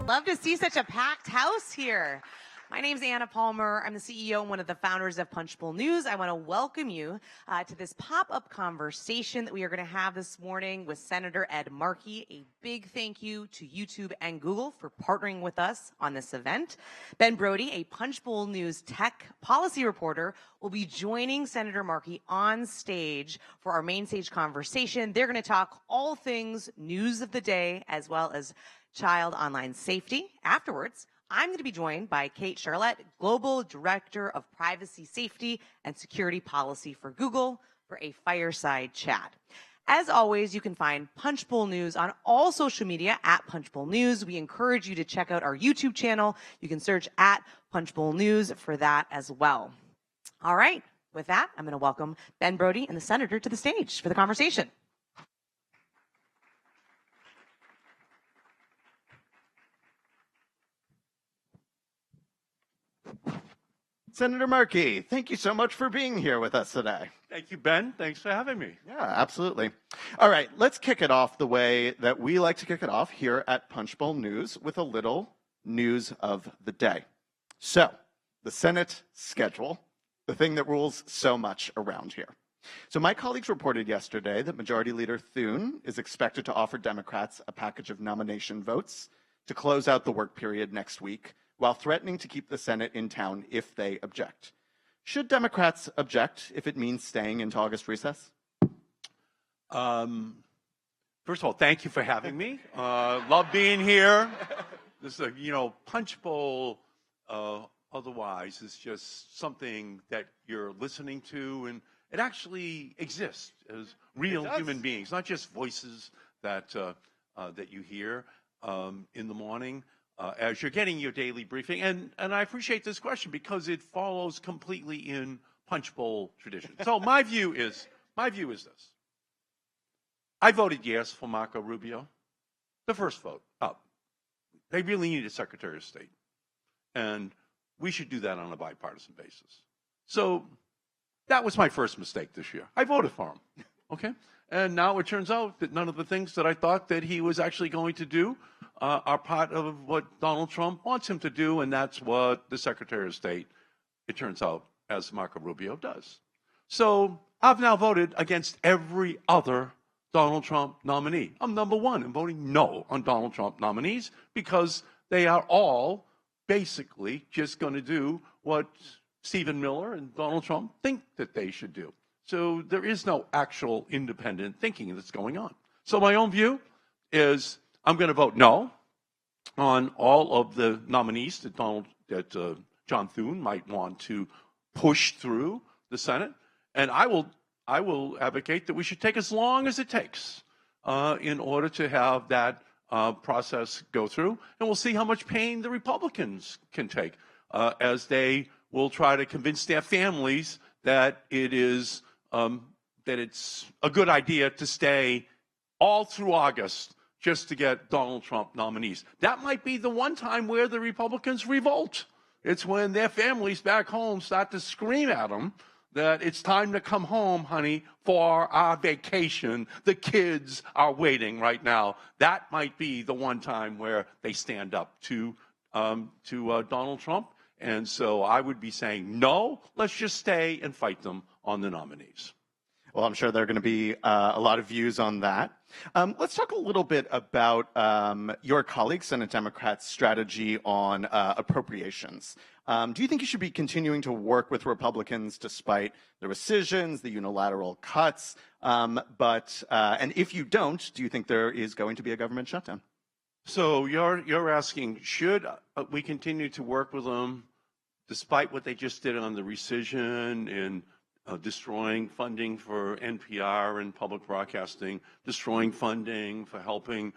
Love to see such a packed house here. My name's Anna Palmer. I'm the CEO and one of the founders of Punchbowl News. I want to welcome you to this pop-up conversation that we are going to have this morning with Senator Ed Markey. A big thank you to YouTube and Google for partnering with us on this event. Ben Brody, a Punchbowl News tech policy reporter, will be joining Senator Markey on stage for our main stage conversation. They're going to talk all things news of the day as well as child online safety. Afterwards, I'm going to be joined by Kate Charlotte, Global Director of Privacy Safety and Security Policy for Google, for a fireside chat. As always, you can find Punchbowl News on all social media at Punchbowl News. We encourage you to check out our YouTube channel. You can search at Punchbowl News for that as well. All right, with that, I'm going to welcome Ben Brody and the Senator to the stage for the conversation. Senator Markey, thank you so much for being here with us today. Thank you, Ben. Thanks for having me. Yeah, absolutely. All right, let's kick it off the way that we like to kick it off here at Punchbowl News with a little news of the day. So, the Senate schedule, the thing that rules so much around here. So my colleagues reported yesterday that Majority Leader Thune is expected to offer Democrats a package of nomination votes to close out the work period next week, while threatening to keep the Senate in town if they object. Should Democrats object if it means staying into August recess? First of all, thank you for having me. Love being here. This is Punchbowl otherwise is just something that you're listening to, and it actually exists as real human beings, not just voices that you hear in the morning. As you're getting your daily briefing, and I appreciate this question because it follows completely in Punchbowl tradition. So my view is this. I voted yes for Marco Rubio, the first vote up. They really need a Secretary of State, and we should do that on a bipartisan basis. So that was my first mistake this year. I voted for him, okay? And now it turns out that none of the things that I thought that he was actually going to do are part of what Donald Trump wants him to do, and that's what the Secretary of State, it turns out, as Marco Rubio does. So I've now voted against every other Donald Trump nominee. I'm number one in voting no on Donald Trump nominees because they are all basically just going to do what Stephen Miller and Donald Trump think that they should do. So there is no actual independent thinking that's going on. So my own view is I'm going to vote no on all of the nominees that John Thune might want to push through the Senate, and I will advocate that we should take as long as it takes in order to have that process go through, and we'll see how much pain the Republicans can take as they will try to convince their families that it's a good idea to stay all through August just to get Donald Trump nominees. That might be the one time where the Republicans revolt. It's when their families back home start to scream at them that it's time to come home, honey, for our vacation. The kids are waiting right now. That might be the one time where they stand up to Donald Trump. And so I would be saying, no, let's just stay and fight them on the nominees. Well, I'm sure there are going to be a lot of views on that. Let's talk a little bit about your colleagues, Senate Democrats' strategy on appropriations. Do you think you should be continuing to work with Republicans despite the rescissions, the unilateral cuts? And if you don't, do you think there is going to be a government shutdown? So you're asking, should we continue to work with them despite what they just did on the rescission and destroying funding for NPR and public broadcasting, destroying funding for helping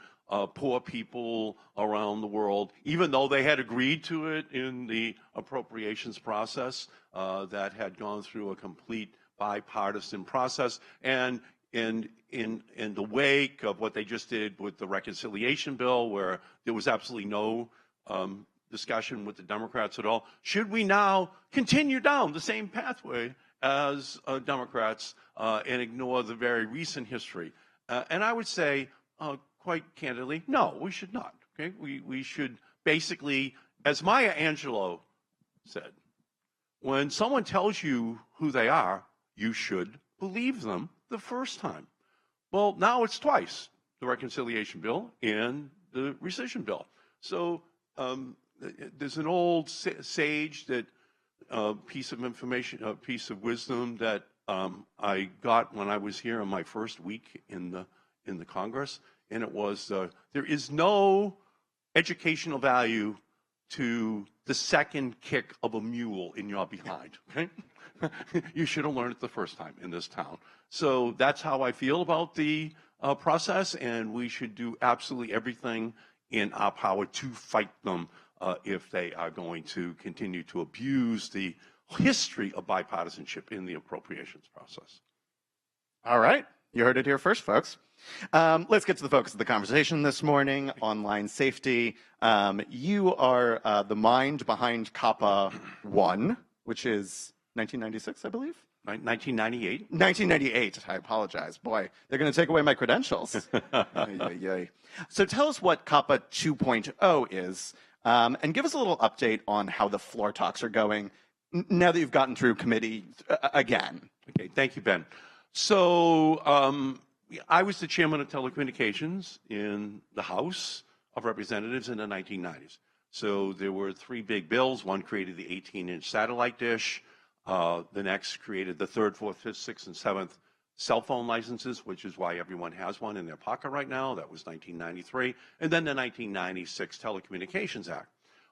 poor people around the world, even though they had agreed to it in the appropriations process that had gone through a complete bipartisan process. And in the wake of what they just did with the reconciliation bill, where there was absolutely no discussion with the Democrats at all, should we now continue down the same pathway as Democrats and ignore the very recent history? And I would say, quite candidly, no, we should not. Okay, we should basically, as Maya Angelou said, when someone tells you who they are, you should believe them the first time. Well, now it's twice, the reconciliation bill and the rescission bill. So there's an old sage that piece of information, a piece of wisdom that I got when I was here in my first week in the Congress, and it was there is no educational value to the second kick of a mule in your behind. Okay, you should have learned it the first time in this town. So that's how I feel about the process, and we should do absolutely everything in our power to fight them if they are going to continue to abuse the history of bipartisanship in the appropriations process. All right. You heard it here first, folks. Let's get to the focus of the conversation this morning, online safety. You are the mind behind COPPA 1, which is 1996, I believe? 1998. 1998. I apologize. Boy, they're going to take away my credentials. So tell us what COPPA 2.0 is, and give us a little update on how the floor talks are going now that you've gotten through committee again. Okay, thank you, Ben. So I was the chairman of telecommunications in the House of Representatives in the 1990s. So there were three big bills. One created the 18-inch satellite dish. The next created the third, fourth, fifth, sixth, and seventh cell phone licenses, which is why everyone has one in their pocket right now. That was 1993. And then the 1996 Telecommunications Act.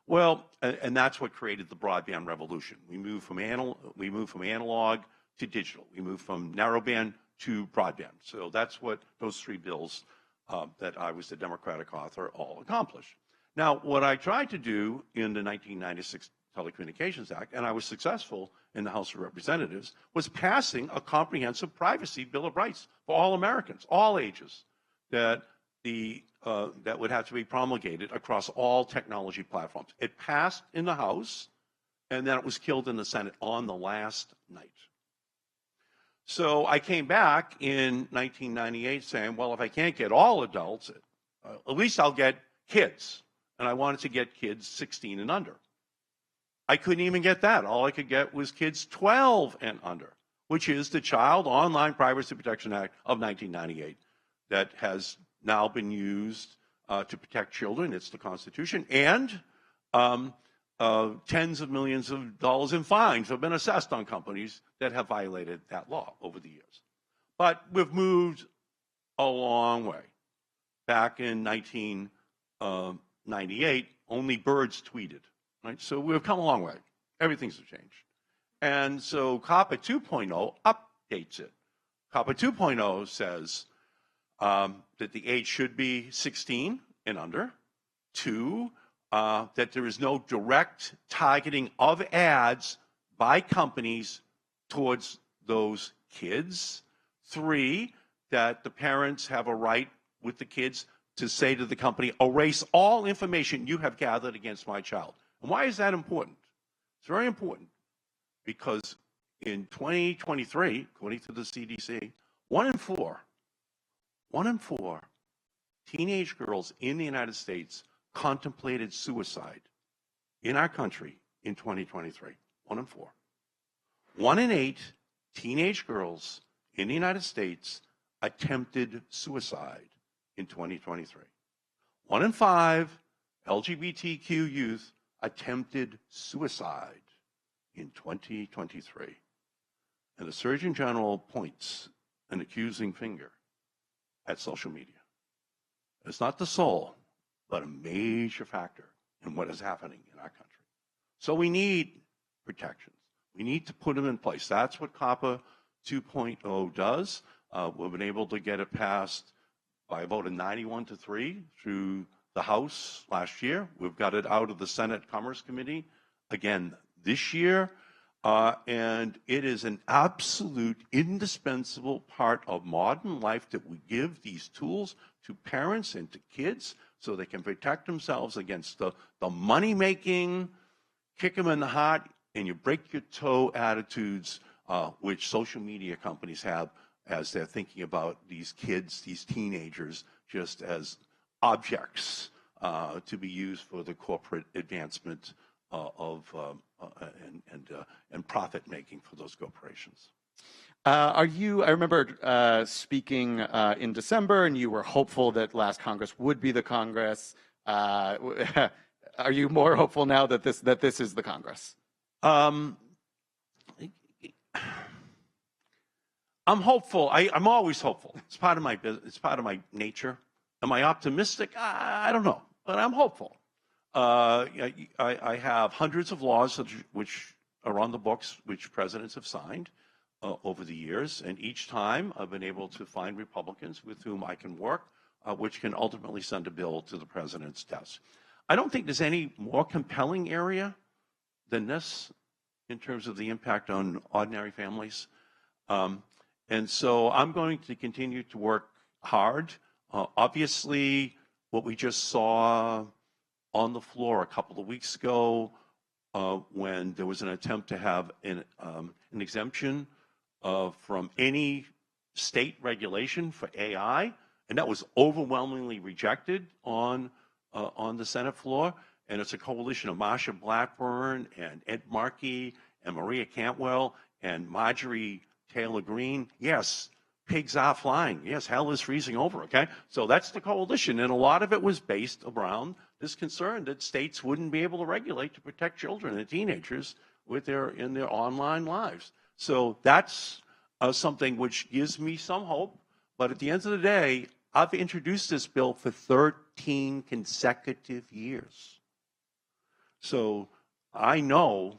Well, and that's what created the broadband revolution. We moved from analog to digital. We moved from narrowband to broadband. So that's what those three bills that I was the Democratic author all accomplished. Now, what I tried to do in the 1996 Telecommunications Act, and I was successful in the House of Representatives, was passing a comprehensive privacy Bill of Rights for all Americans, all ages, that would have to be promulgated across all technology platforms. It passed in the House, and then it was killed in the Senate on the last night. So I came back in 1998 saying, well, if I can't get all adults, at least I'll get kids. And I wanted to get kids 16 and under. I couldn't even get that. All I could get was kids 12 and under, which is the Child Online Privacy Protection Act of 1998 that has now been used to protect children. It's the Constitution. And tens of millions of dollars in fines have been assessed on companies that have violated that law over the years. But we've moved a long way. Back in 1998, only birds tweeted. Right? So we've come a long way. Everything's changed. And so COPPA 2.0 updates it. COPPA 2.0 says that the age should be 16 and under. 2, that there is no direct targeting of ads by companies towards those kids. 3, that the parents have a right with the kids to say to the company, erase all information you have gathered against my child. And why is that important? It's very important because in 2023, according to the CDC, 1 in 4 teenage girls in the United States contemplated suicide in our country in 2023. 1 in 4. 1 in 8 teenage girls in the United States attempted suicide in 2023. 1 in 5 LGBTQ youth attempted suicide in 2023. And the Surgeon General points an accusing finger at social media. It's not the sole, but a major factor in what is happening in our country. So we need protections. We need to put them in place. That's what COPPA 2.0 does. We've been able to get it passed by a vote of 91-3 through the House last year. We've got it out of the Senate Commerce Committee again this year. And it is an absolute indispensable part of modern life that we give these tools to parents and to kids so they can protect themselves against the money-making, kick them in the heart, and you break your toe attitudes, which social media companies have as they're thinking about these kids, these teenagers, just as objects to be used for the corporate advancement and profit making for those corporations. I remember speaking in December, and you were hopeful that last Congress would be the Congress. Are you more hopeful now that this is the Congress? I'm hopeful. I'm always hopeful. It's part of my business. It's part of my nature. Am I optimistic? I don't know, but I'm hopeful. I have hundreds of laws which are on the books, which presidents have signed over the years, and each time I've been able to find Republicans with whom I can work, which can ultimately send a bill to the president's desk. I don't think there's any more compelling area than this in terms of the impact on ordinary families. And so I'm going to continue to work hard. Obviously, what we just saw on the floor a couple of weeks ago when there was an attempt to have an exemption from any state regulation for AI, and that was overwhelmingly rejected on the Senate floor. And it's a coalition of Marsha Blackburn and Ed Markey and Maria Cantwell and Marjorie Taylor Greene. Yes, pigs are flying. Yes, hell is freezing over, okay? So that's the coalition, and a lot of it was based around this concern that states wouldn't be able to regulate to protect children and teenagers in their online lives. So that's something which gives me some hope, but at the end of the day, I've introduced this bill for 13 consecutive years. So I know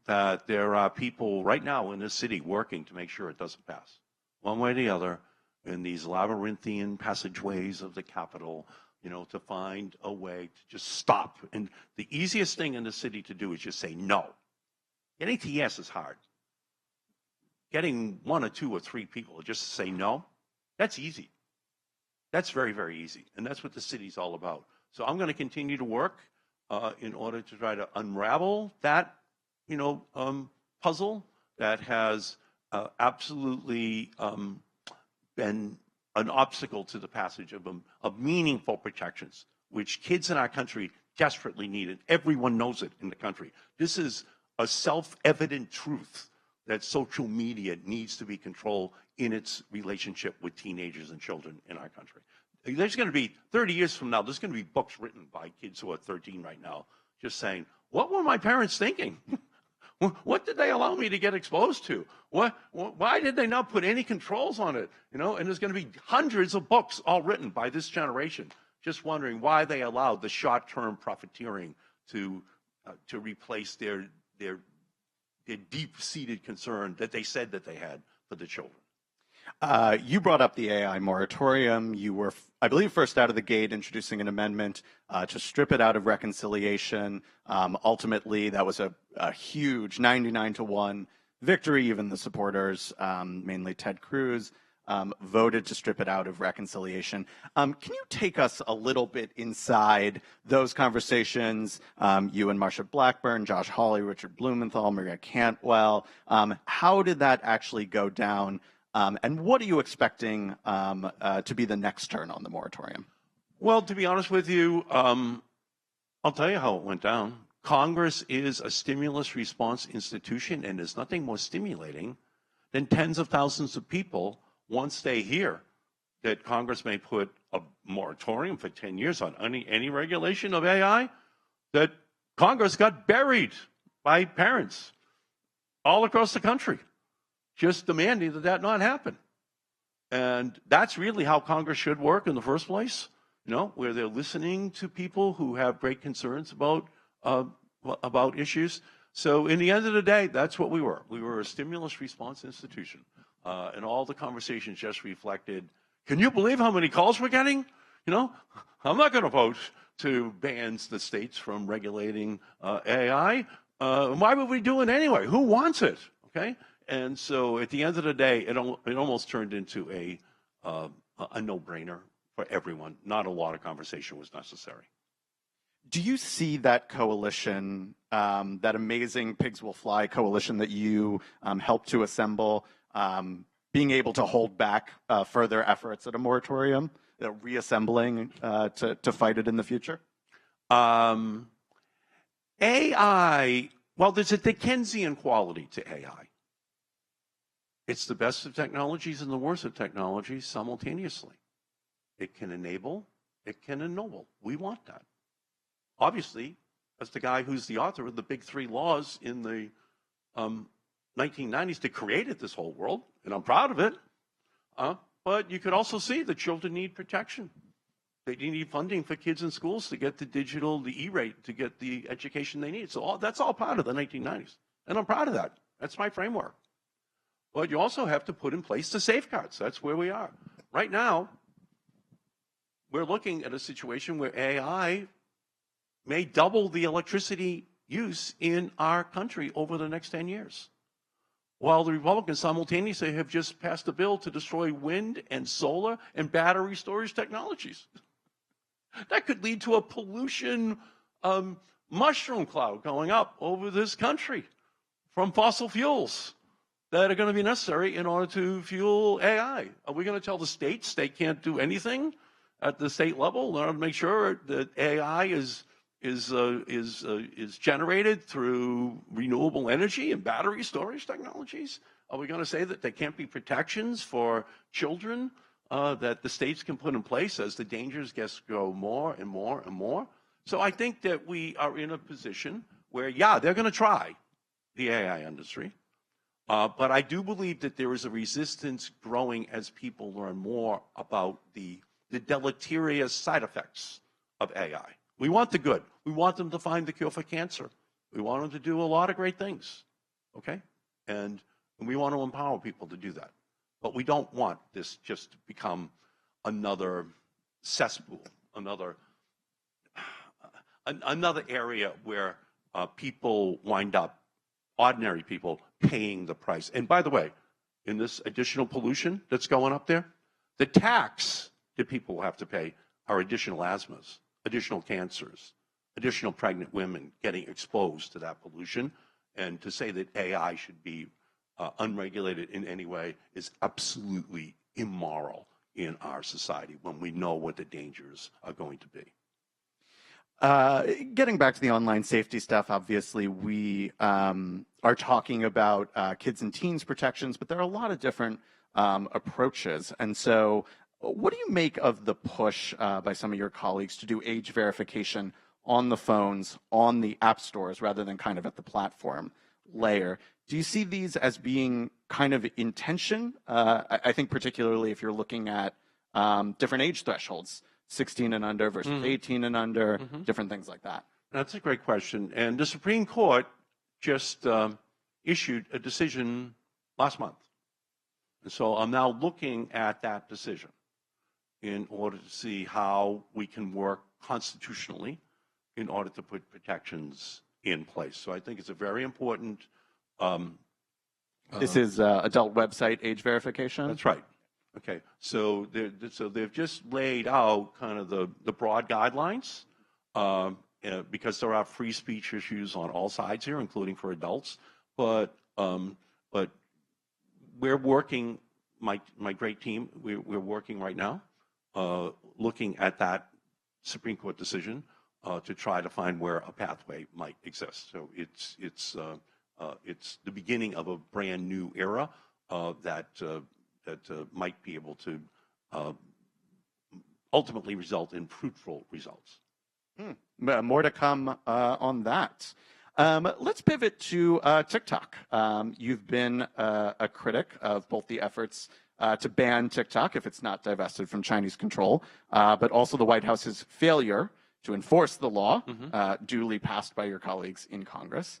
that there are people right now in this city working to make sure it doesn't pass, one way or the other, in these labyrinthian passageways of the Capitol, to find a way to just stop. And the easiest thing in the city to do is just say no. Getting to yes is hard. Getting one or two or three people to just say no, that's easy. That's very, very easy. And that's what the city's all about. So I'm going to continue to work in order to try to unravel that puzzle that has absolutely been an obstacle to the passage of meaningful protections, which kids in our country desperately need, and everyone knows it in the country. This is a self-evident truth that social media needs to be controlled in its relationship with teenagers and children in our country. There's going to be, 30 years from now, there's going to be books written by kids who are 13 right now just saying, what were my parents thinking? What did they allow me to get exposed to? Why did they not put any controls on it? And there's going to be hundreds of books all written by this generation just wondering why they allowed the short-term profiteering to replace their deep-seated concern that they said that they had for the children. You brought up the AI moratorium. You were, I believe, first out of the gate introducing an amendment to strip it out of reconciliation. Ultimately, that was a huge 99-1 victory. Even the supporters, mainly Ted Cruz, voted to strip it out of reconciliation. Can you take us a little bit inside those conversations? You and Marsha Blackburn, Josh Hawley, Richard Blumenthal, Maria Cantwell. How did that actually go down? And what are you expecting to be the next turn on the moratorium? Well, to be honest with you, I'll tell you how it went down. Congress is a stimulus response institution, and there's nothing more stimulating than tens of thousands of people, once they hear that Congress may put a moratorium for 10 years on any regulation of AI, that Congress got buried by parents all across the country, just demanding that not happen. And that's really how Congress should work in the first place, where they're listening to people who have great concerns about issues. So in the end of the day, that's what we were. We were a stimulus response institution. And all the conversations just reflected, can you believe how many calls we're getting? I'm not going to vote to ban the states from regulating AI. Why would we do it anyway? Who wants it? Okay? And so at the end of the day, it almost turned into a no-brainer for everyone. Not a lot of conversation was necessary. Do you see that coalition, that amazing Pigs Will Fly coalition that you helped to assemble, being able to hold back further efforts at a moratorium, reassembling to fight it in the future? AI, well, there's a Dickensian quality to AI. It's the best of technologies and the worst of technologies simultaneously. It can enable, it can ennoble. We want that. Obviously, as the guy who's the author of the big three laws in the 1990s that created this whole world, and I'm proud of it, but you could also see that children need protection. They need funding for kids in schools to get the E-rate, to get the education they need. So that's all part of the 1990s. And I'm proud of that. That's my framework. But you also have to put in place the safeguards. That's where we are. Right now, we're looking at a situation where AI may double the electricity use in our country over the next 10 years. While the Republicans simultaneously have just passed a bill to destroy wind and solar and battery storage technologies. That could lead to a pollution mushroom cloud going up over this country from fossil fuels that are going to be necessary in order to fuel AI. Are we going to tell the states they can't do anything at the state level in order to make sure that AI is generated through renewable energy and battery storage technologies? Are we going to say that there can't be protections for children that the states can put in place as the dangers go more and more and more? So I think that we are in a position where, yeah, they're going to try the AI industry. But I do believe that there is a resistance growing as people learn more about the deleterious side effects of AI. We want the good. We want them to find the cure for cancer. We want them to do a lot of great things, okay? And we want to empower people to do that. But we don't want this just to become another cesspool, another area where people wind up, ordinary people, paying the price. And by the way, in this additional pollution that's going up there, the tax that people will have to pay are additional asthmas, additional cancers, additional pregnant women getting exposed to that pollution. And to say that AI should be unregulated in any way is absolutely immoral in our society when we know what the dangers are going to be. Getting back to the online safety stuff, obviously we are talking about kids and teens protections, but there are a lot of different approaches. And so what do you make of the push by some of your colleagues to do age verification on the phones, on the app stores, rather than kind of at the platform layer? Do you see these as being kind of in tension? I think particularly if you're looking at different age thresholds, 16 and under versus 18 and under, different things like that. That's a great question. And the Supreme Court just issued a decision last month. And so I'm now looking at that decision in order to see how we can work constitutionally in order to put protections in place. So I think it's a very important... this is adult website age verification? That's right. Okay, so they've just laid out kind of the broad guidelines because there are free speech issues on all sides here, including for adults. But we're working, my great team, we're working right now, looking at that Supreme Court decision to try to find where a pathway might exist. So it's the beginning of a brand new era that might be able to ultimately result in fruitful results. More to come on that. Let's pivot to TikTok. You've been a critic of both the efforts to ban TikTok if it's not divested from Chinese control, but also the White House's failure to enforce the law duly passed by your colleagues in Congress.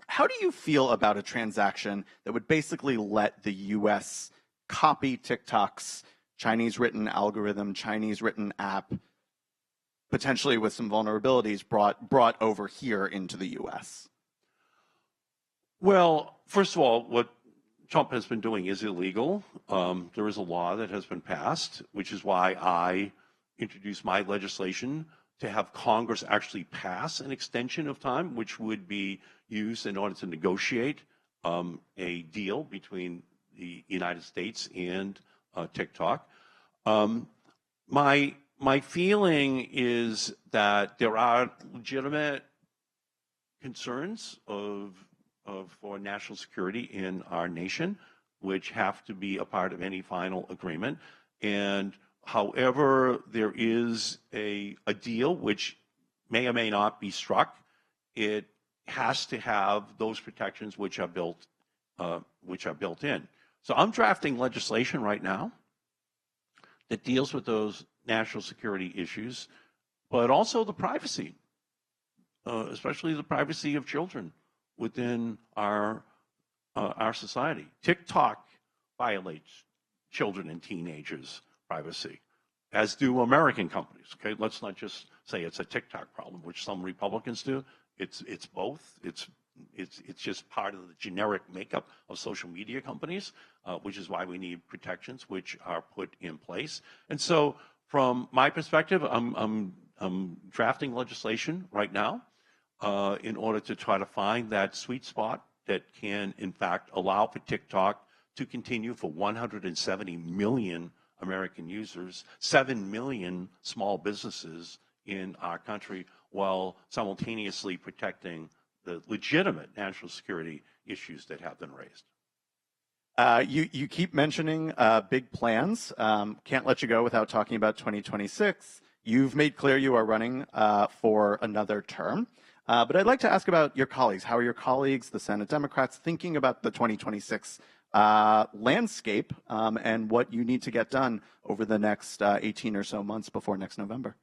How do you feel about a transaction that would basically let the U.S. copy TikTok's Chinese-written algorithm, Chinese-written app, potentially with some vulnerabilities brought over here into the U.S.? Well, first of all, what Trump has been doing is illegal. There is a law that has been passed, which is why I introduced my legislation to have Congress actually pass an extension of time, which would be used in order to negotiate a deal between the United States and TikTok. My my feeling is that there are legitimate concerns for national security in our nation, which have to be a part of any final agreement. And however there is a deal which may or may not be struck, it has to have those protections which are built in. So I'm drafting legislation right now that deals with those national security issues, but also the privacy, especially the privacy of children within our society. TikTok violates children and teenagers' privacy, as do American companies. Okay, let's not just say it's a TikTok problem, which some Republicans do. It's both. It's just part of the generic makeup of social media companies, which is why we need protections which are put in place. And so, from my perspective, I'm drafting legislation right now in order to try to find that sweet spot that can, in fact, allow for TikTok to continue for 170 million American users, 7 million small businesses in our country, while simultaneously protecting the legitimate national security issues that have been raised. You keep mentioning big plans. Can't let you go without talking about 2026. You've made clear you are running for another term. But I'd like to ask about your colleagues. How are your colleagues, the Senate Democrats, thinking about the 2026 landscape and what you need to get done over the next 18 or so months before next November?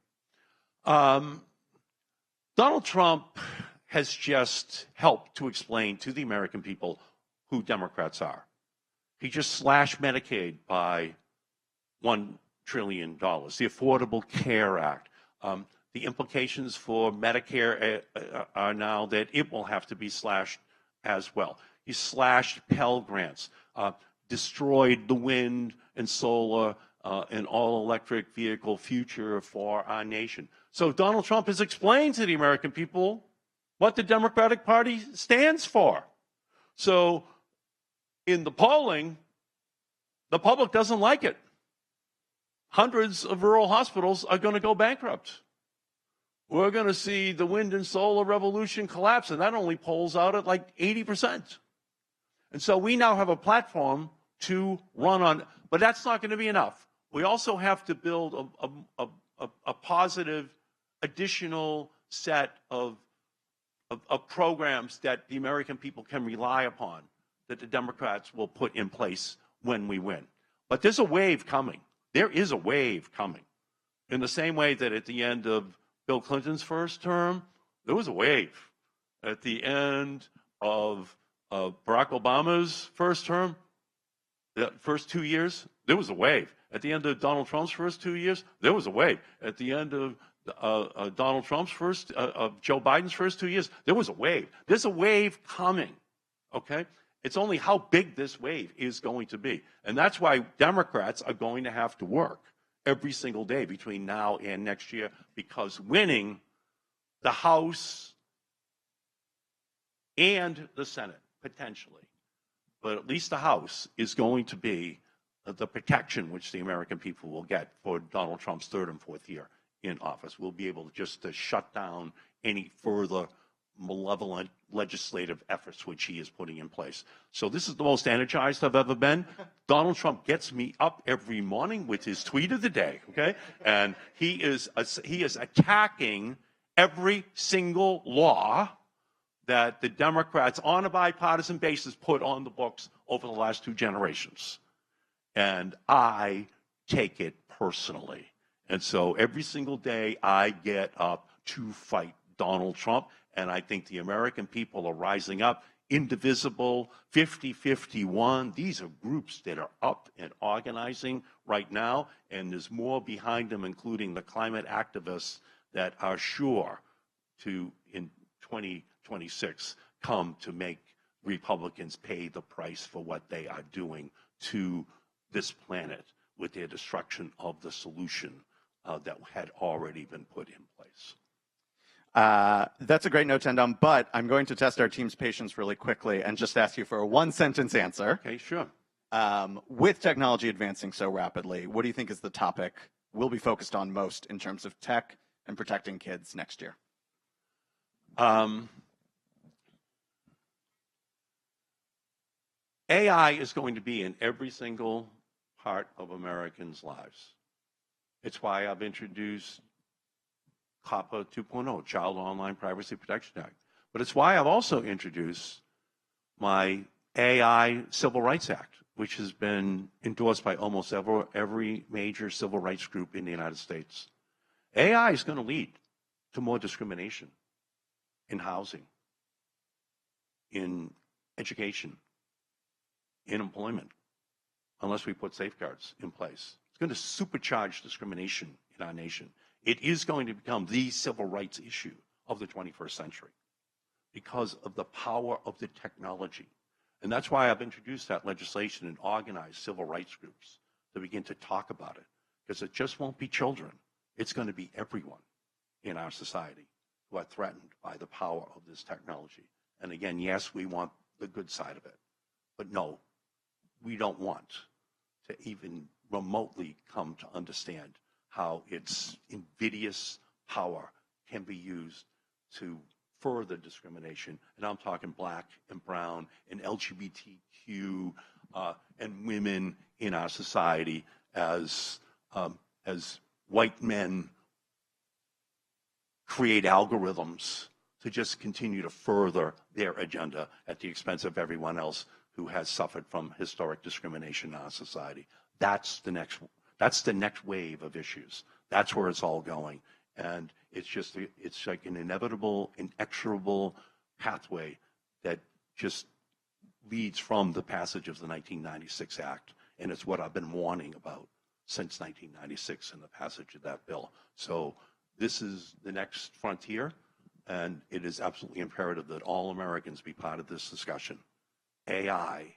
Donald Trump has just helped to explain to the American people who Democrats are. He just slashed Medicaid by $1 trillion, the Affordable Care Act. The implications for Medicare are now that it will have to be slashed as well. He slashed Pell Grants, destroyed the wind and solar and all-electric vehicle future for our nation. So Donald Trump has explained to the American people what the Democratic Party stands for. So in the polling, the public doesn't like it. Hundreds of rural hospitals are going to go bankrupt. We're going to see the wind and solar revolution collapse, and that only polls out at like 80%. And so we now have a platform to run on, but that's not going to be enough. We also have to build a positive additional set of programs that the American people can rely upon, that the Democrats will put in place when we win. But there's a wave coming. There is a wave coming. In the same way that at the end of Bill Clinton's first term, there was a wave. At the end of Barack Obama's first term, the first 2 years, there was a wave. At the end of Donald Trump's first 2 years, there was a wave. At the end of Donald Trump's of Joe Biden's first 2 years, there was a wave. There's a wave coming, okay? It's only how big this wave is going to be. And that's why Democrats are going to have to work every single day between now and next year, because winning the House and the Senate, potentially, but at least the House, is going to be the protection which the American people will get for Donald Trump's third and fourth year in office. We'll be able to shut down any further malevolent legislative efforts which he is putting in place. So this is the most energized I've ever been. Donald Trump gets me up every morning with his tweet of the day, okay? And he is attacking every single law that the Democrats on a bipartisan basis put on the books over the last 2 generations. And I take it personally. And so every single day I get up to fight Donald Trump. And I think the American people are rising up, indivisible, 50-51. These are groups that are up and organizing right now, and there's more behind them, including the climate activists that are sure to, in 2026, come to make Republicans pay the price for what they are doing to this planet with their destruction of the solution that had already been put in place. That's a great note to end on, but I'm going to test our team's patience really quickly and just ask you for a one-sentence answer. Okay, sure. With technology advancing so rapidly, what do you think is the topic we'll be focused on most in terms of tech and protecting kids next year? AI is going to be in every single part of Americans' lives. It's why I've introduced COPPA 2.0, Child Online Privacy Protection Act. But it's why I've also introduced my AI Civil Rights Act, which has been endorsed by almost every major civil rights group in the United States. AI is going to lead to more discrimination in housing, in education, in employment, unless we put safeguards in place. It's going to supercharge discrimination in our nation. It is going to become the civil rights issue of the 21st century because of the power of the technology. And that's why I've introduced that legislation and organized civil rights groups to begin to talk about it, because it just won't be children. It's going to be everyone in our society who are threatened by the power of this technology. And again, yes, we want the good side of it, but no, we don't want to even remotely come to understand how its invidious power can be used to further discrimination. And I'm talking black and brown and LGBTQ and women in our society as white men create algorithms to just continue to further their agenda at the expense of everyone else who has suffered from historic discrimination in our society. That's the next wave of issues. That's where it's all going. And it's like an inevitable, inexorable pathway that just leads from the passage of the 1996 Act. And it's what I've been warning about since 1996 and the passage of that bill. So this is the next frontier, and it is absolutely imperative that all Americans be part of this discussion. AI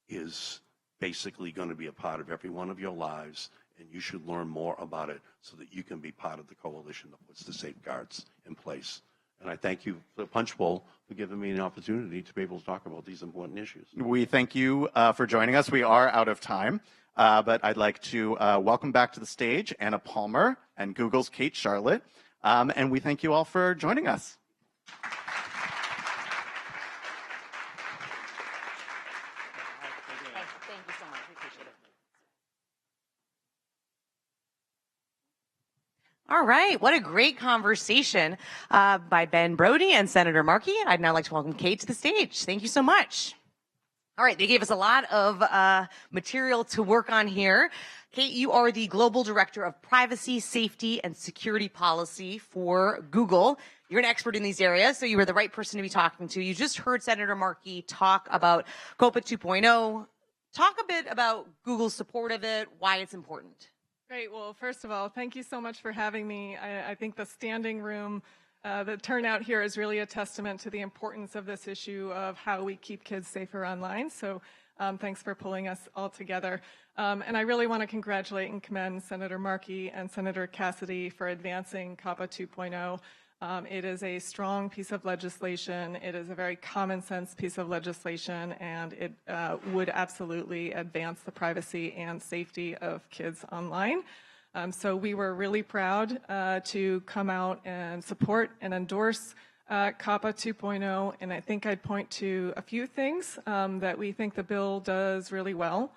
is basically going to be a part of every one of your lives, and you should learn more about it so that you can be part of the coalition that puts the safeguards in place. And I thank you, the Punch Bowl, for giving me an opportunity to be able to talk about these important issues. We thank you for joining us. We are out of time, but I'd like to welcome back to the stage Anna Palmer and Google's Kate Charlotte, and we thank you all for joining us. Thank you so much. We appreciate it. All right. What a great conversation by Ben Brody and Senator Markey. I'd now like to welcome Kate to the stage. Thank you so much. All right. They gave us a lot of material to work on here. Kate, you are the Global Director of Privacy, Safety, and Security Policy for Google. You're an expert in these areas, so you were the right person to be talking to. You just heard Senator Markey talk about COPPA 2.0. Talk a bit about Google's support of it, why it's important. Great. Well, first of all, thank you so much for having me. I think the standing room, the turnout here is really a testament to the importance of this issue of how we keep kids safer online. So thanks for pulling us all together. And I really want to congratulate and commend Senator Markey and Senator Cassidy for advancing COPPA 2.0. It is a strong piece of legislation. It is a very common sense piece of legislation, and it would absolutely advance the privacy and safety of kids online. So we were really proud to come out and support and endorse COPPA 2.0, and I think I'd point to a few things that we think the bill does really well.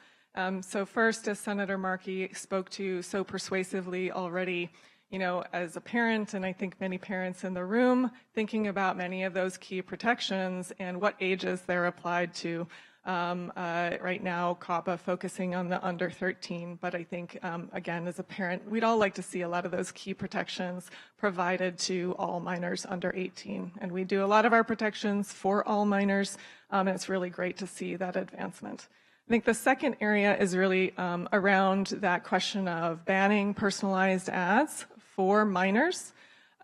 So first, as Senator Markey spoke to so persuasively already, you know, as a parent, and I think many parents in the room, thinking about many of those key protections and what ages they're applied to. Right now, COPPA focusing on the under 13, but I think, again, as a parent, we'd all like to see a lot of those key protections provided to all minors under 18. And we do a lot of our protections for all minors, and it's really great to see that advancement. I think the second area is really around that question of banning personalized ads for minors.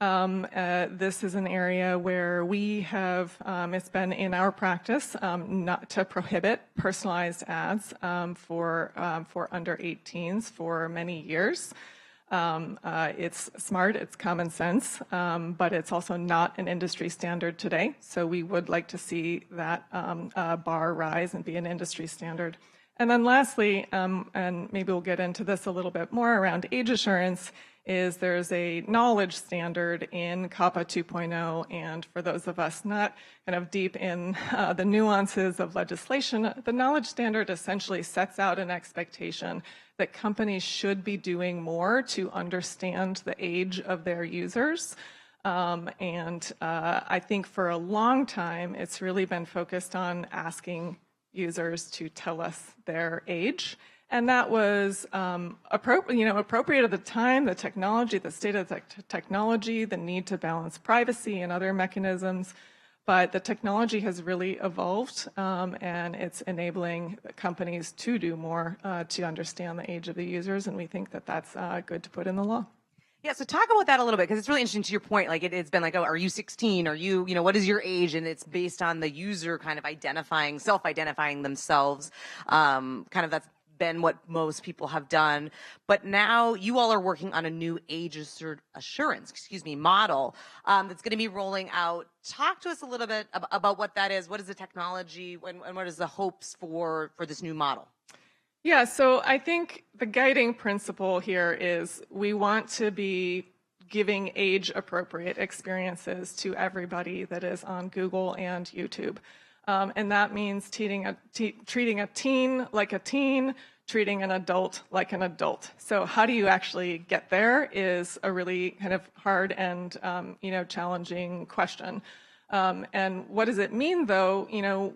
This is an area where we have, it's been in our practice not to prohibit personalized ads for under 18s for many years. It's smart, it's common sense, but it's also not an industry standard today. So we would like to see that bar rise and be an industry standard. And then lastly, and maybe we'll get into this a little bit more around age assurance, is there's a knowledge standard in COPPA 2.0, and for those of us not kind of deep in the nuances of legislation, the knowledge standard essentially sets out an expectation that companies should be doing more to understand the age of their users. I think for a long time, it's really been focused on asking users to tell us their age. And that was appropriate at the time, the technology, the state of the technology, the need to balance privacy and other mechanisms. But the technology has really evolved, and it's enabling companies to do more to understand the age of the users. And we think that that's good to put in the law. Yeah, so talk about that a little bit, because it's really interesting to your point. Like it's been like, oh, are you 16? Are you what is your age? And it's based on the user kind of self-identifying themselves. Kind of that's been what most people have done. But now you all are working on a new age assurance, model that's going to be rolling out. Talk to us a little bit about what that is. What is the technology, and what is the hopes for this new model? Yeah, so I think the guiding principle here is we want to be giving age-appropriate experiences to everybody that is on Google and YouTube. And that means treating a teen like a teen, treating an adult like an adult. So how do you actually get there is a really kind of hard and challenging question. And what does it mean, though?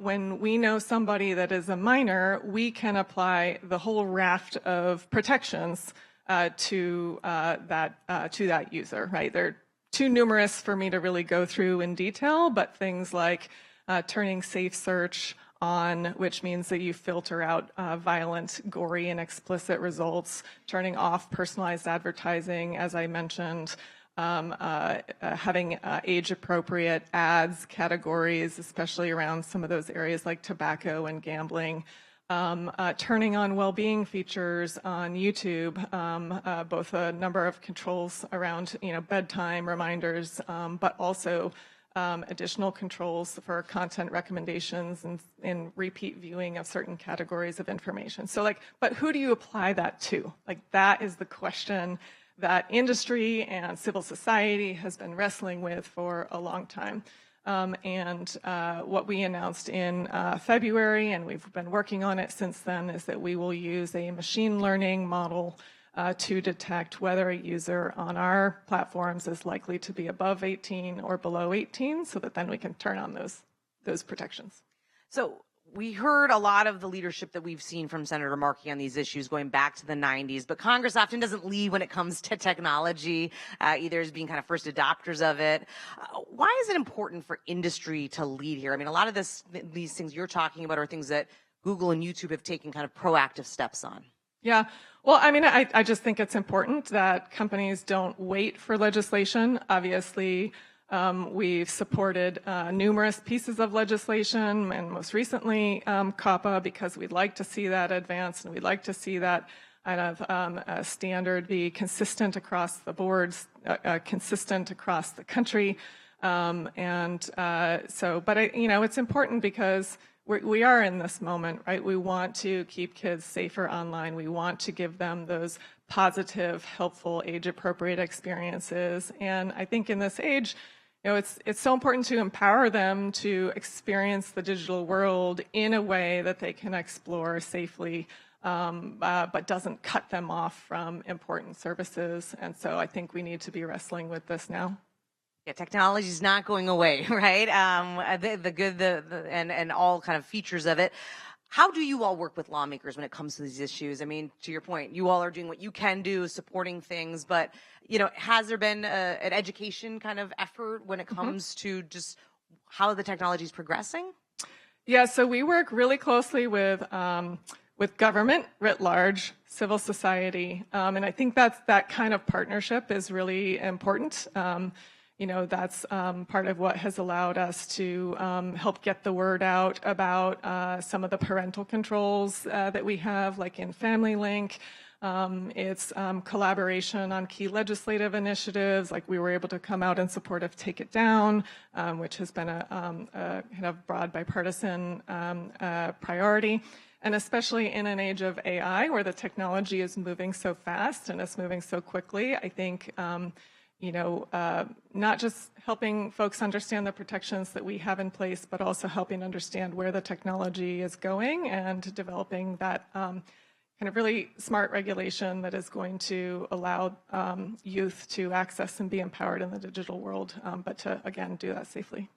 When we know somebody that is a minor, we can apply the whole raft of protections to that user, right? They're too numerous for me to really go through in detail, but things like turning safe search on, which means that you filter out violent, gory, and explicit results, turning off personalized advertising, as I mentioned, having age-appropriate ads categories, especially around some of those areas like tobacco and gambling, turning on well-being features on YouTube, both a number of controls around bedtime reminders, but also additional controls for content recommendations and repeat viewing of certain categories of information. So but who do you apply that to? That is the question that industry and civil society has been wrestling with for a long time. What we announced in February, and we've been working on it since then, is that we will use a machine learning model to detect whether a user on our platforms is likely to be above 18 or below 18, so that then we can turn on those protections. So we heard a lot of the leadership that we've seen from Senator Markey on these issues going back to the 90s, but Congress often doesn't lead when it comes to technology, either as being kind of first adopters of it. Why is it important for industry to lead here? I mean, a lot of these things you're talking about are things that Google and YouTube have taken kind of proactive steps on. Yeah. Well, I mean, I just think it's important that companies don't wait for legislation. Obviously, we've supported numerous pieces of legislation, and most recently COPPA, because we'd like to see that advance, and we'd like to see that kind of standard be consistent across the boards, consistent across the country. But it's important because we are in this moment, right? We want to keep kids safer online. We want to give them those positive, helpful, age-appropriate experiences. And I think in this age, it's so important to empower them to experience the digital world in a way that they can explore safely, but doesn't cut them off from important services. And so I think we need to be wrestling with this now. Yeah, technology is not going away, right? The good, and all kind of features of it. How do you all work with lawmakers when it comes to these issues? I mean, to your point, you all are doing what you can do, supporting things, but has there been an education kind of effort when it comes to just how the technology is progressing? Yeah, so we work really closely with government writ large, civil society, and I think that kind of partnership is really important. That's part of what has allowed us to help get the word out about some of the parental controls that we have, like in Family Link. It's collaboration on key legislative initiatives, like we were able to come out in support of Take It Down, which has been a kind of broad bipartisan priority. And especially in an age of AI, where the technology is moving so fast and it's moving so quickly, I think, not just helping folks understand the protections that we have in place, but also helping understand where the technology is going and developing that kind of really smart regulation that is going to allow youth to access and be empowered in the digital world, but to, again, do that safely.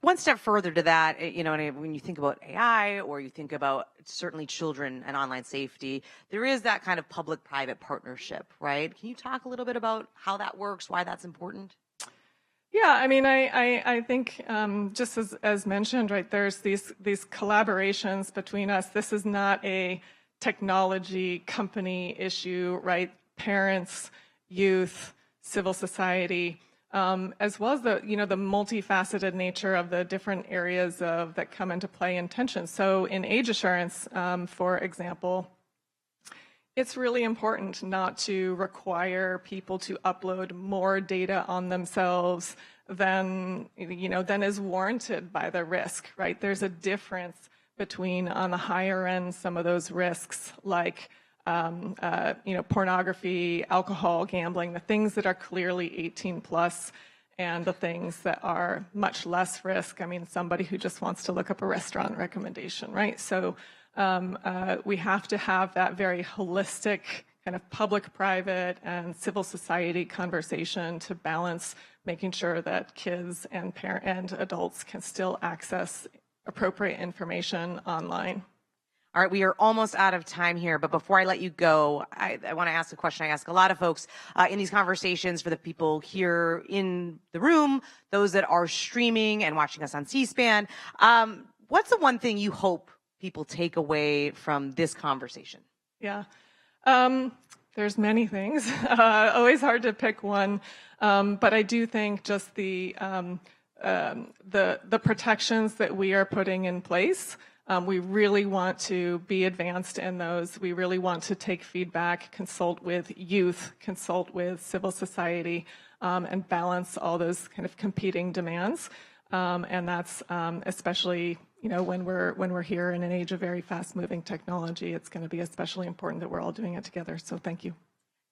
One step further to that, and when you think about AI or you think about certainly children and online safety, there is that kind of public-private partnership, right? Can you talk a little bit about how that works, why that's important? Yeah, I mean, I think just as mentioned, right, there's these collaborations between us. This is not a technology company issue, right? Parents, youth, civil society, as well as the multifaceted nature of the different areas that come into play in tension. So in age assurance, for example, it's really important not to require people to upload more data on themselves than is warranted by the risk, right? There's a difference between, on the higher end, some of those risks like pornography, alcohol, gambling, the things that are clearly 18 plus, and the things that are much less risk. I mean, somebody who just wants to look up a restaurant recommendation, right? So we have to have that very holistic kind of public-private and civil society conversation to balance making sure that kids and adults can still access appropriate information online. All right, we are almost out of time here, but before I let you go, I want to ask a question I ask a lot of folks in these conversations, for the people here in the room, those that are streaming and watching us on C-SPAN. What's the one thing you hope people take away from this conversation? Yeah, there's many things. Always hard to pick one, but I do think just the protections that we are putting in place. We really want to be advanced in those. We really want to take feedback, consult with youth, consult with civil society, and balance all those kind of competing demands. And that's especially, when we're here in an age of very fast-moving technology, it's going to be especially important that we're all doing it together. So thank you.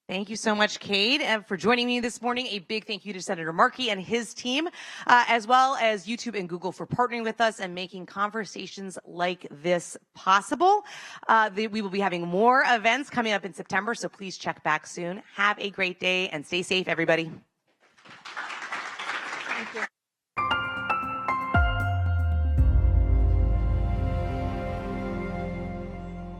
Thank you so much, Cade, for joining me this morning. A big thank you to Senator Markey and his team, as well as YouTube and Google for partnering with us and making conversations like this possible. We will be having more events coming up in September, so please check back soon. Have a great day and stay safe, everybody. Thank you.